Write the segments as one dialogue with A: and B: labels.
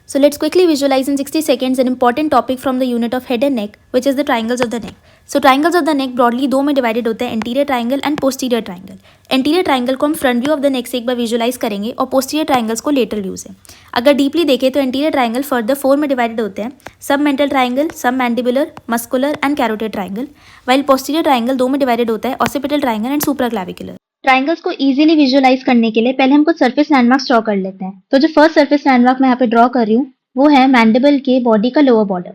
A: So let's quickly visualize in 60 seconds an important topic from the unit of head and neck, which is the triangles of the neck. So triangles of the neck broadly दो में divided होते हैं, anterior triangle and posterior triangle. Anterior triangle को हम front view of the neck से एक बार visualize करेंगे और posterior triangles को lateral view से. अगर deeply देखें तो anterior triangle further 4 में divided होते हैं, submental triangle, submandibular, muscular and carotid triangle, while posterior triangle दो में divided होता है, occipital triangle and supraclavicular.
B: Triangles को इजीली विजुअलाइज करने के लिए पहले हम कुछ सरफेस लैंडमार्क्स ड्रॉ कर लेते हैं। तो जो फर्स्ट सरफेस लैंडमार्क मैं यहाँ पे ड्रॉ कर रही हूँ वो है मैंडिबल के बॉडी का लोअर बॉर्डर।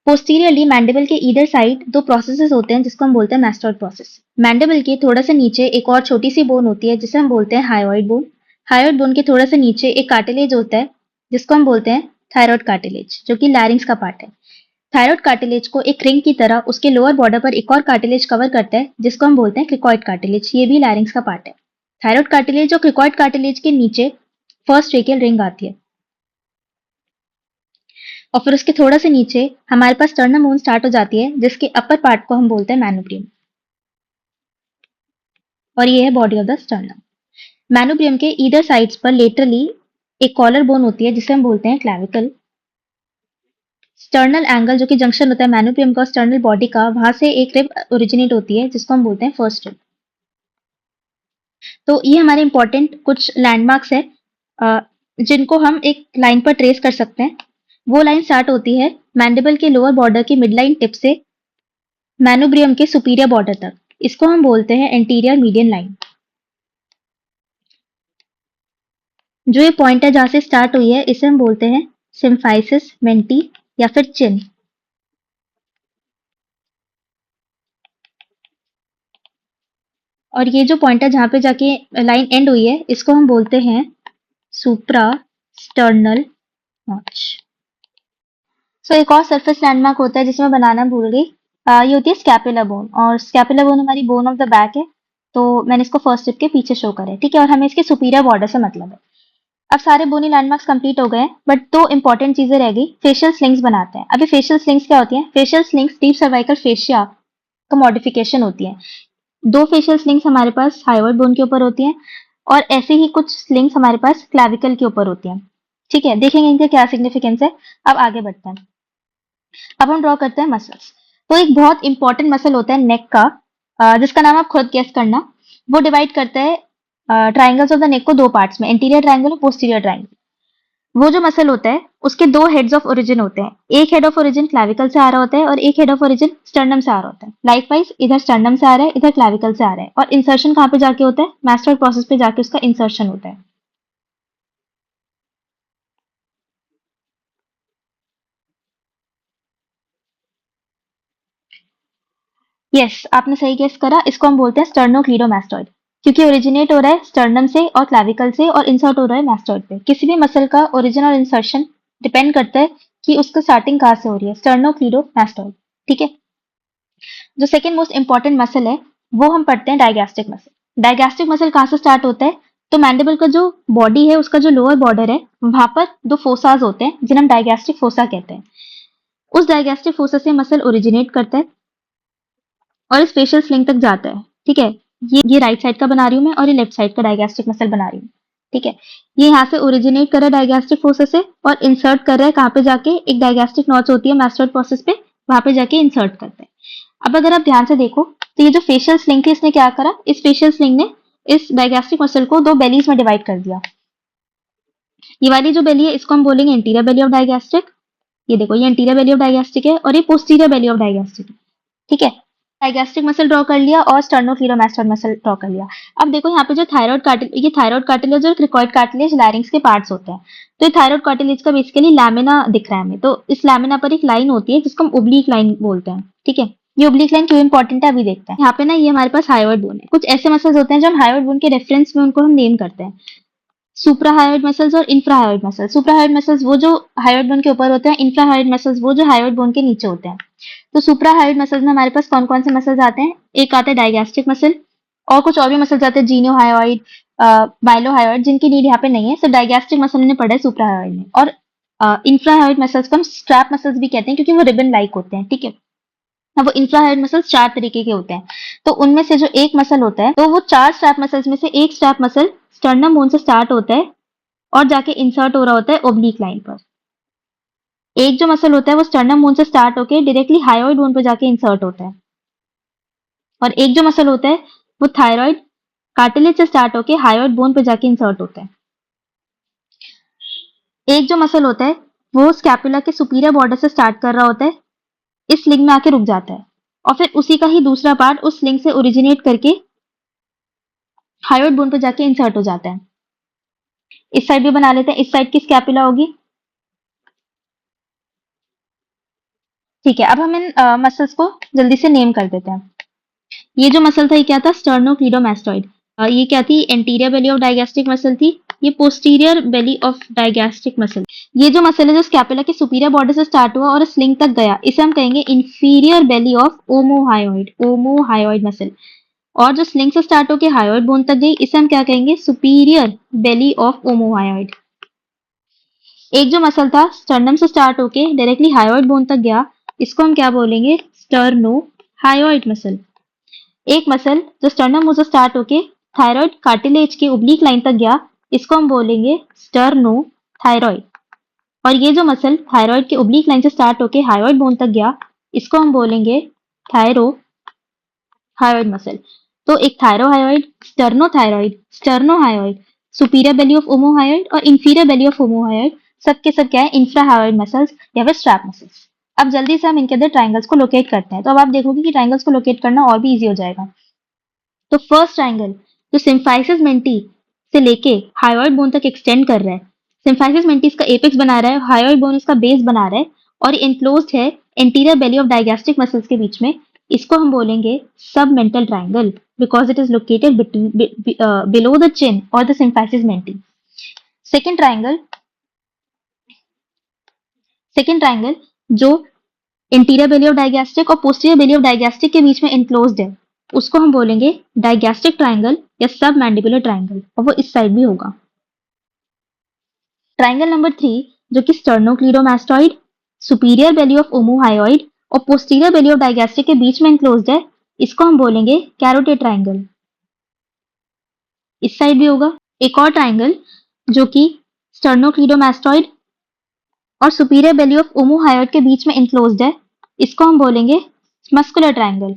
B: पोस्टीरियरली मैंडिबल के ईदर साइड दो प्रोसेसेस होते हैं जिसको हम बोलते हैं मैस्टॉइड प्रोसेस। मैंडिबल के थोड़ा सा नीचे एक और छोटी सी बोन होती है जिसे हम बोलते हैं हायोइड बोन। हायोइड बोन के थोड़ा सा नीचे एक कार्टिलेज होता है जिसको हम बोलते हैं थायरॉइड कार्टिलेज, जो कि लैरिंग्स का पार्ट है। थायरॉइड कार्टिलेज को एक रिंग की तरह उसके लोअर बॉर्डर पर एक और कार्टिलेज कवर करता है जिसको हम बोलते हैं क्रिकॉइड कार्टिलेज। ये भी लैरिंग्स का पार्ट है। थायरॉइड कार्टिलेज और क्रिकॉइड कार्टिलेज के नीचे फर्स्ट ट्रेकियल रिंग आती है और फिर उसके थोड़ा से नीचे हमारे पास स्टर्नम बोन स्टार्ट हो जाती है जिसके अपर पार्ट को हम बोलते हैं मैनुब्रियम, और ये है body of the sternum. Manubrium के ईदर साइड्स पर लेटरली एक कॉलर बोन होती है जिसे हम बोलते हैं क्लैविकल। स्टर्नल एंगल जो कि जंक्शन होता है मैनुब्रियम का स्टर्नल बॉडी का, वहां से एक रिब ओरिजिनेट होती है जिसको हम बोलते हैं फर्स्ट रिब। तो ये हमारे इंपॉर्टेंट कुछ लैंडमार्क्स है जिनको हम एक लाइन पर ट्रेस कर सकते हैं। वो लाइन स्टार्ट होती है मैंडिबल के लोअर बॉर्डर की मिड लाइन टिप से मैनुब्रियम के सुपीरियर बॉर्डर तक। इसको हम बोलते हैं एंटीरियर मीडियन लाइन। जो ये पॉइंट है जहां से स्टार्ट हुई है इसे हम बोलते हैं सिम्फाइसिस मेंटी या फिर चिन। और ये जो पॉइंट है जहां पे जाके लाइन एंड हुई है इसको हम बोलते हैं सुप्रा स्टर्नल नॉच। सो एक और सरफेस लैंडमार्क होता है जिसमें बनाना भूल गई, ये होती है स्कैपुला बोन। और स्कैपुला बोन हमारी बोन ऑफ द बैक है, तो मैंने इसको फर्स्ट स्टेप के पीछे शो करा है, ठीक है। और हमें इसके सुपीरियर बॉर्डर से मतलब है। अब सारे बोनी लैंडमार्क्स कंप्लीट हो गए हैं, बट दो इंपॉर्टेंट चीजें रह गई। फेशियल स्लिंग्स बनाते हैं। अभी फेशियल स्लिंग्स क्या होती है? Facial slings deep cervical fascia का मॉडिफिकेशन होती है। दो फेशियल स्लिंग्स हमारे पास हायोइड बोन के ऊपर होती हैं और ऐसे ही कुछ स्लिंग्स हमारे पास क्लैविकल के ऊपर होती हैं, ठीक है। देखेंगे इनका क्या सिग्निफिकेंस है। अब आगे बढ़ते हैं। अब हम ड्रॉ करते हैं मसल्स। तो एक बहुत इंपॉर्टेंट मसल होता है नेक का, जिसका नाम आप खुद गेस करना। वो डिवाइड करता है ट्राइंगल्स ऑफ द नेक को दो पार्ट्स में, एंटीरियर ट्राइंगल और पोस्टीरियर ट्राइंगल। वो जो मसल होता है उसके दो हेड्स ऑफ ओरिजिन होते हैं। एक हेड ऑफ ओरिजिन क्लैविकल से आ रहा होता है और एक हेड ऑफ ओरिजिन स्टर्नम से आ रहा होता है। लाइकवाइज इधर स्टर्नम से आ रहा है, इधर क्लैविकल से आ रहा है। और इंसर्शन कहाँ पे जाके होता है? मैस्टॉइड प्रोसेस पे जाके उसका इंसर्शन होता है। यस, आपने सही गेस करा। इसको हम बोलते हैं स्टर्नोक्लीडोमास्टॉइड, क्योंकि ओरिजिनेट हो रहा है स्टर्नम से और क्लैविकल से और इंसर्ट हो रहा है मैस्टॉइड पे। किसी भी मसल का ओरिजिन और इंसर्शन डिपेंड करता है कि उसका स्टार्टिंग कहाँ से हो रही है, स्टर्नोक्लीडोमास्टॉइड, ठीक है। जो सेकंड मोस्ट इंपॉर्टेंट मसल है वो हम पढ़ते हैं डायगैस्ट्रिक मसल। डायगैस्ट्रिक मसल कहाँ से स्टार्ट होता है? तो मैंडिबल का जो बॉडी है उसका जो लोअर बॉर्डर है वहां पर दो फोसाज होते हैं जिन्हें हम डायगैस्ट्रिक फोसा कहते हैं। उस डायगैस्ट्रिक फोसा से मसल ओरिजिनेट करता है और इस फेशियल स्लिंग तक जाता है, ठीक है। ये राइट साइड का बना रही हूँ मैं और ये लेफ्ट साइड का डायगैस्ट्रिक मसल बना रही हूँ, ठीक है। ये यहाँ से ओरिजिनेट कर रहा है डायगैस्ट्रिक फोसा से और इंसर्ट कर रहा है कहाँ पे जाके? एक डायगैस्ट्रिक नॉच होती है मैस्टॉइड प्रोसेस पे, वहां पे जाके इंसर्ट करते हैं। अब अगर आप ध्यान से देखो तो ये जो फेशियल स्लिंग थी इसने क्या करा? इस फेशियल स्लिंग ने इस डायगैस्ट्रिक मसल को दो बेलीज में डिवाइड कर दिया। ये वाली जो बेली है इसको हम बोलेंगे इंटीरियर बेली ऑफ डायगैस्ट्रिक। ये देखो, ये इंटीरियर बेली ऑफ डायगैस्ट्रिक है और ये पोस्टीरियर बेली ऑफ डायगैस्ट्रिक है, ठीक है। डायगैस्ट्रिक मसल ड्रॉ कर लिया और स्टर्नोक्लीडोमास्टॉइड मसल ड्रॉ कर लिया। अब देखो यहाँ पे जो ये थायरॉइड कार्टिलेज और क्रिकॉइड कार्टिलेज लैरिंग्स के पार्ट्स होते हैं। तो ये थायरॉइड कार्टिलेज का बेसिकली लैमिना दिख रहा है हमें। तो इस लैमिना पर एक लाइन होती है जिसको हम ओब्लीक लाइन बोलते हैं, ठीक है। ये ओब्लीक लाइन क्यों इंपॉर्टेंट है अभी देखते हैं। यहाँ पे ना ये हमारे पास हायोइड बोन है। कुछ ऐसे मसल्स होते हैं जो हम हायोइड बोन के रेफरेंस में उनको हम नेम करते हैं, सुप्राहायोइड मसल्स और इंफ्राहायोइड मसल्स। सुप्राहायोइड मसल्स वो जो हायोइड बोन के ऊपर होते हैं, इंफ्राहायोइड मसल्स वो जो हायोइड बोन के नीचे होते हैं। तो सुप्राहायोइड मसल्स में हमारे पास कौन कौन से मसल्स आते हैं? एक आता है डायगैस्ट्रिक मसल और कुछ और भी मसल्स आते हैं, जीनोहायोइड, माइलोहायोइड, जिनकी नीड यहाँ पे नहीं है। सिर्फ डायगैस्ट्रिक मसल ने पढ़ा है सुप्राहायोइड में। और इंफ्राहायोइड मसल्स को हम स्ट्रैप मसल्स भी कहते हैं क्योंकि वो रिबन लाइक होते हैं, ठीक है। अब वो इंफ्राहायोइड मसल्स चार तरीके के होते हैं। तो उनमें से जो एक मसल होता है, तो वो चार स्ट्रैप मसल्स में से एक स्ट्रैप मसल स्टर्नम बोन से स्टार्ट होता है और जाके इंसर्ट हो रहा होता है ओब्लीक लाइन पर। एक जो मसल होता है वो स्टर्नम बोन से स्टार्ट होके डायरेक्टली हायोइड बोन पे जाके इंसर्ट होता है, और एक जो मसल होता है वो थायराइड कार्टिलेज से स्टार्ट होके हायोइड बोन पे जाके इंसर्ट होता है। एक जो मसल होता है वो स्कैपुला के सुपीरियर बॉर्डर से स्टार्ट कर रहा होता है, इस स्लिंग में आके रुक जाता है, और फिर उसी का ही दूसरा पार्ट उस स्लिंग से ओरिजिनेट करके हायोइड बोन पे जाके इंसर्ट हो जाता है। इस साइड भी बना लेते हैं, इस साइड की स्कैपुला होगी। ठीक है, अब हम इन मसल्स को जल्दी से नेम कर देते हैं। ये जो मसल था ये क्या था? स्टर्नोक्लीडोमास्टोइड। ये क्या थी? Anterior belly of digastric muscle थी। ये posterior belly of digastric muscle. ये जो मसल है जो स्कैपुला के सुपीरियर बॉर्डर से स्टार्ट हुआ और स्लिंग तक गया, इसे हम कहेंगे इंफीरियर बेली ऑफ ओमोहायोइड, ओमोहायोइड मसल। और जो स्लिंग से स्टार्ट होकर हायोइड बोन तक गई, इसे हम क्या कहेंगे? Superior belly of ओमोहायोइड। एक जो मसल था स्टर्नम से स्टार्ट होके डायरेक्टली हायोइड बोन तक गया, इसको हम क्या बोलेंगे? स्टर्नोहायोइड मसल। एक मसल जो स्टर्नम मुंह से स्टार्ट होके थायराइड कार्टिलेज के ओब्लिक लाइन तक गया, इसको हम बोलेंगे स्टर्नोथायरॉइड। और ये जो मसल थायराइड के ओब्लिक लाइन से स्टार्ट होके हायोइड बोन तक गया, इसको हम बोलेंगे थायरोहायोइड मसल। तो एक थायरोहायोइड, स्टर्नोथायरॉइड, स्टर्नोहायोइड, सुपीरियर बेली ऑफ ओमोहायोइड और इंफीरियर बेली ऑफ ओमोहायोइड, सब के सब क्या है? इंफ्राहायोइड मसल्स या फिर स्ट्रैप मसल्स। अब जल्दी से हम इनके अंदर ट्राइंगल्स को लोकेट करते हैं, तो अब आप देखोगे कि ट्राइंगल्स को लोकेट करना और भी इजी हो जाएगा। तो फर्स्ट ट्राइंगल जो सिम्फाइसिस मेंटी से लेके हायोइड बोन तक एक्सटेंड कर रहा है, सिम्फाइसिस मेंटी इसका एपेक्स बना रहा है, हायोइड बोन इसका बेस बना रहा है, और एनक्लोज्ड है anterior belly of digastric muscles के बीच में, इसको हम बोलेंगे submental triangle, because it is located below the chin और the symphysis menti. Second triangle, second triangle जो इंटीरियर बेली ऑफ डायगैस्ट्रिक और पोस्टीरियर बेली ऑफ डायगैस्ट्रिक के बीच में एनक्लोज्ड है, उसको हम बोलेंगे डायगैस्ट्रिक ट्राइंगल या सब मैंडिबुलर ट्राइंगल, और वो इस साइड भी होगा। ट्राइंगल नंबर 3 जो कि स्टर्नोक्लीडोमास्टोइड, सुपीरियर बेली ऑफ ओमोहायोइड और पोस्टीरियर बेली ऑफ डायगैस्ट्रिक के बीच में एनक्लोज्ड है, इसको हम बोलेंगे कैरोटिड ट्राइंगल, इस साइड भी होगा। एक और ट्राइंगल जो कि स्टर्नोक्लीडोमास्टोइड और सुपीरियर बेली ऑफ ओमोहायोइड के बीच में एनक्लोज्ड है, इसको हम बोलेंगे मस्कुलर ट्राइंगल।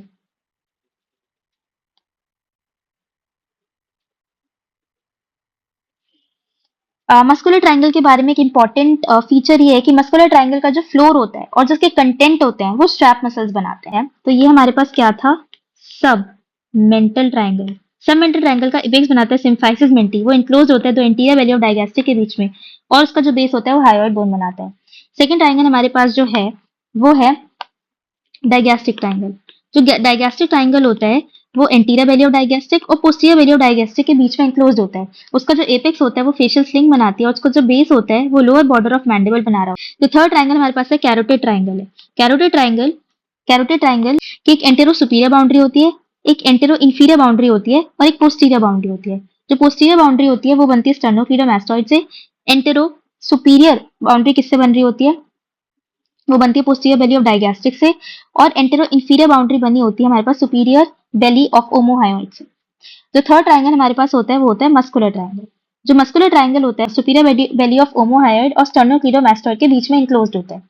B: मस्कुलर ट्रायंगल के बारे में एक इंपॉर्टेंट फीचर ये है कि मस्कुलर ट्रायंगल का जो फ्लोर होता है और जो उसके कंटेंट होते हैं वो स्ट्रैप मसल्स बनाते हैं। तो ये हमारे पास क्या था? सब मेंटल ट्रायंगल। सब मेंटल ट्रायंगल का इपेक्स बनाता है सिम्फाइसिस मेंटी, वो इनक्लोज होता है दो एंटीरियर वेली ऑफ डायगैस्ट्रिक के बीच में, और उसका जो बेस होता है वो हायोइड बोन बनाता है। सेकेंड ट्रायंगल हमारे पास जो है वो है डायगैस्ट्रिक ट्रायंगल। जो डायगैस्ट्रिक ट्रायंगल होता है वो एंटीरियर बेली ऑफ डायगैस्ट्रिक और पोस्टीरियर बेली ऑफ डायगैस्ट्रिक के बीच में एनक्लोज्ड होता है। उसका जो एपेक्स होता है वो फेशियल स्लिंग बनाती है, और उसका जो बेस होता है वो लोअर बॉर्डर ऑफ मैंडिबल बना रहा है। जो थर्ड ट्रायंगल हमारे पास है कैरोटिड ट्रायंगल है। कैरोटिड ट्रायंगल की एक एंटेरो सुपीरियर बाउंड्री होती है, एक एंटेरो इंफीरियर बाउंड्री होती है और एक पोस्टीरियर बाउंड्री होती है। जो पोस्टीरियर बाउंड्री होती है वो बनती है स्टर्नोक्लीडोमास्टोइड से। एंटेरो सुपीरियर बाउंड्री किससे बन रही होती है? वो बनती है पोस्टीरियर बेली ऑफ डायगैस्ट्रिक से। और एंटेरो इंफीरियर बाउंड्री बनी होती है हमारे पास सुपीरियर बेली ऑफ ओमोहायोइड से। जो थर्ड ट्रायंगल हमारे पास होता है वो होता है मस्कुलर ट्रायंगल। जो मस्कुलर ट्रायंगल होता है सुपीरियर बेली ऑफ ओमोहायोइड और स्टर्नोक्लीडोमास्टोइड के बीच में इनक्लोज्ड होता है।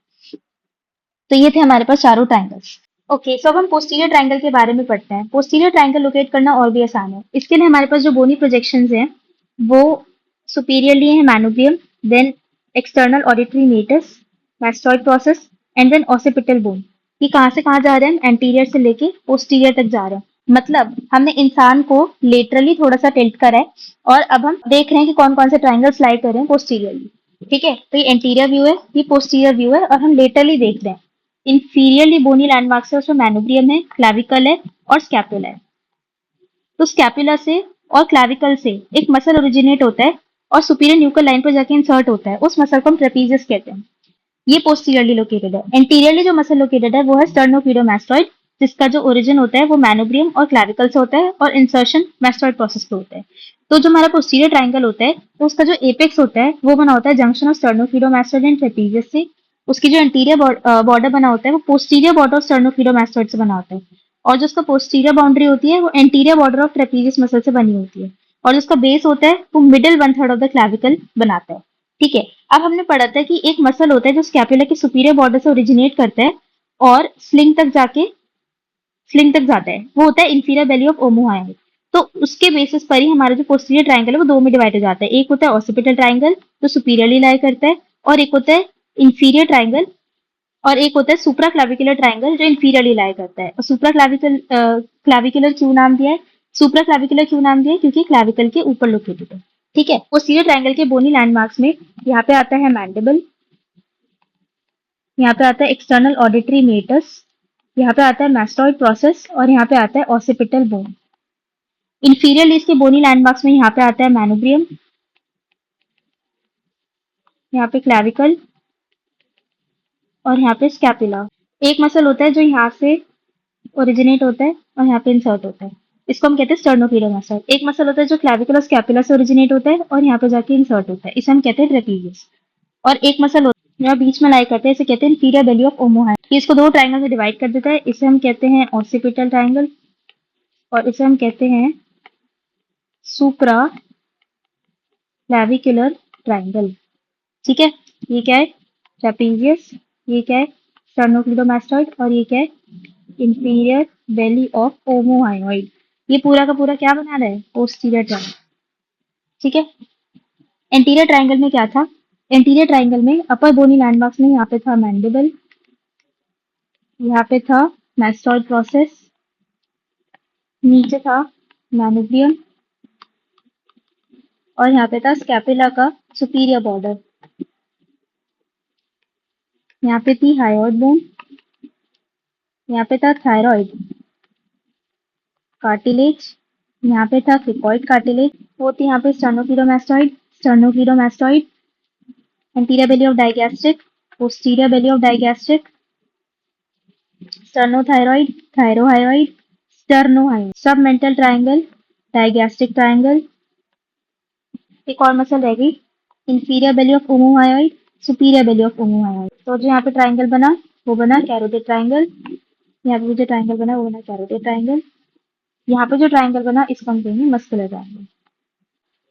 B: तो ये थे हमारे पास चारों ट्रायंगल्स। ओके, सो अब हम पोस्टीरियर ट्रायंगल के बारे में पढ़ते हैं। पोस्टीरियर ट्रायंगल लोकेट करना और भी आसान है। इसके लिए हमारे पास जो बोनी प्रोजेक्शंस हैं वो सुपीरियरली है manubrium, then external auditory meatus, mastoid process and then occipital bone. ये कहाँ से कहाँ जा रहे हैं? एंटीरियर से लेके पोस्टीरियर तक जा रहे हैं। मतलब हमने इंसान को लेटरली थोड़ा सा टिल्ट करा है, और अब हम देख रहे हैं कि कौन कौन से ट्रायंगल स्लाइड कर रहे हैं पोस्टीरियरली। ठीक है, तो ये एंटीरियर व्यू है, ये पोस्टीरियर व्यू है, और हम लेटरली देख रहे हैं। इंफीरियरली बोनी लैंडमार्क्स है, उसमें मैनोब्रियम है, क्लैविकल है और स्कैपुला है। तो स्कैपुला से और क्लैविकल से एक मसल ओरिजिनेट होता है और सुपीरियर न्यूकल लाइन पर जाके इंसर्ट होता है, उस मसल को हम ट्रेपीजियस कहते हैं। ये पोस्टीरियरली लोकेटेड है। एंटीरियरली जो मसल लोकेटेड है वो है स्टर्नोक्लीडोमास्टोइड, जिसका जो ओरिजिन होता है वो मैनोब्रियम और क्लैविकल से होता है, और इंसर्शन मैस्टॉइड प्रोसेस पे होता है। तो जो हमारा पोस्टीरियर ट्रायंगल होता है तो उसका जो एपेक्स होता है वो बना होता है जंक्शन ऑफ स्टर्नोक्लीडोमास्टोइड एंड ट्रेपीजियस से। उसकी जो एंटीरियर बॉर्डर बना होता है वो पोस्टीरियर बॉर्डर ऑफ स्टर्नोक्लीडोमास्टोइड से बना होता है, और जो उसका पोस्टीरियर बाउंड्री होती है वो anterior border of trapezius muscle से बनी होती है, और जो उसका बेस होता है वो middle one third of the clavicle बनाता है। ठीक है। अब हमने पढ़ा था कि एक मसल होता है जो स्कैपुला के सुपीरियर बॉर्डर से ओरिजिनेट करता है और स्लिंग तक जाता है, वो होता है इंफीरियर बेली ऑफ ओमोहायोइड। तो उसके बेसिस पर ही हमारा जो पोस्टीरियर ट्रायंगल है वो दो में डिवाइड हो जाता है। एक होता है ऑसिपिटल ट्रायंगल जो सुपीरियरली लाई करता है, और एक होता है इंफीरियर ट्रायंगल, और एक होता है सुप्रा क्लाविकुलर ट्रायंगल जो इंफीरियरली लाई करता है। और सुप्रा क्लाविकुलर क्यों नाम दिया है? सुप्रा क्लाविकुलर क्यों नाम दिया है? क्योंकि क्लाविकल के ऊपर लोकेटेड है। ठीक है। पोस्टीरियर ट्रायंगल के बोनी लैंडमार्क्स में यहाँ पे आता है मैंडिबल, यहाँ पे आता है एक्सटर्नल ऑडिटरी मेटस, यहाँ पे आता है मैस्टॉइड प्रोसेस, और यहाँ पे आता है ऑसिपिटल बोन। इंफीरियर लीज के बोनी लैंडमार्क्स में यहाँ पे आता है मैनोब्रियम, यहाँ पे क्लैविकल, और यहाँ पे स्कैपुला। एक मसल होता है जो यहाँ से ओरिजिनेट होता है और यहाँ पे इंसर्ट होता है, इसको हम कहते हैं स्टर्नोक्लीडो मसल। एक मसल होता है जो क्लैविकल और स्कैपुला से ओरिजिनेट होता है और यहाँ पे जाके इंसर्ट होता है, इसे हम कहते हैं ट्रेपीजियस। और एक मसल होता है जो बीच में लाई करते हैं, इसे कहते हैं इंफीरियर बेली ऑफ ओमोहायोइड। ये इसको दो ट्रायंगल में डिवाइड कर देता है, इसे हम कहते हैं ऑसिपिटल ट्रायंगल, और इसे हम कहते हैं सुप्रा क्लैविकुलर ट्रायंगल। ठीक है। ये क्या है? ट्रेपीजियस। ये क्या है? स्टर्नोक्लीडोमास्टॉइड। और ये क्या है? Inferior belly of ओमोहायोइड। ये पूरा का पूरा क्या बना रहा है? Posterior triangle. ठीक है। एंटीरियर ट्रायंगल में क्या था? एंटीरियर ट्रायंगल में अपर बोनी लैंडमार्क्स में यहाँ पे था मैंडिबल, यहाँ पे था मैस्टॉइड प्रोसेस, नीचे था मैनोब्रियम, और यहाँ पे था स्कैपुला का सुपीरियर बॉर्डर। यहाँ पे थी हायोइड बोन, यहाँ पे था थायराइड कार्टिलेज, यहाँ पे था क्रिकॉइड कार्टिलेज, वो थी यहाँ पे sternocleidomastoid, anterior belly of digastric, posterior belly of digastric, sternothyroid, thyrohyoid, sternohyoid, submental triangle, digastric triangle. एक और मसल रह गई, inferior belly of ओमोहायोइड, superior belly of ओमोहायोइड। तो जो यहाँ पे ट्रायंगल बना वो बना कैरोटिड ट्रायंगल, यहाँ पे जो ट्रायंगल बना वो बना कैरोटिड ट्रायंगल, यहाँ पे जो ट्रायंगल बना इसको हम कहेंगे muscular triangle.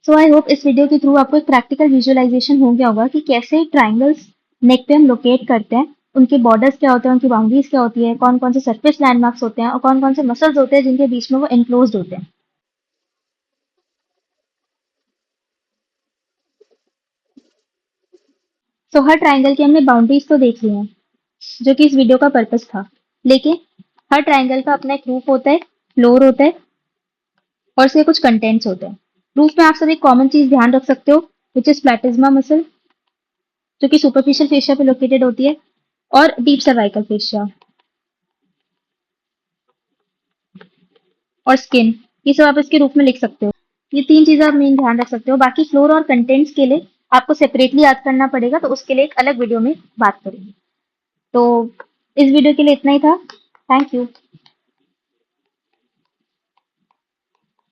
B: So I hope इस वीडियो के थ्रू आपको एक प्रैक्टिकल विजुअलाइजेशन हो गया होगा कि कैसे ट्रायंगल्स नेक पे हम लोकेट करते हैं, उनके बॉर्डर्स क्या होते हैं, उनकी बाउंड्रीज क्या होती है, कौन कौन से सरफेस लैंडमार्क्स होते हैं, और कौन कौन से मसल्स होते हैं जिनके बीच में वो एनक्लोज्ड होते हैं। सो हर ट्रायंगल की हमने बाउंड्रीज तो देख ली हैं, जो कि इस वीडियो का पर्पस था। लेकिन हर ट्रायंगल का अपना एक रूफ होता है, फ्लोर होता है, और उसके कुछ कंटेंट्स होते हैं। रूफ में आप सब एक कॉमन चीज ध्यान रख सकते हो, विच इज प्लेटिज्मा मसल, जो कि सुपरफिशियल फेशिया पे लोकेटेड होती है, और डीप सर्वाइकल फेशिया, और स्किन। ये सब आप इसके रूप में लिख सकते हो। ये तीन चीजें आप मेन ध्यान रख सकते हो। बाकी फ्लोर और कंटेंट्स के लिए आपको सेपरेटली याद करना पड़ेगा, तो उसके लिए एक अलग वीडियो में बात करेंगे। तो इस वीडियो के लिए इतना ही था। Thank you.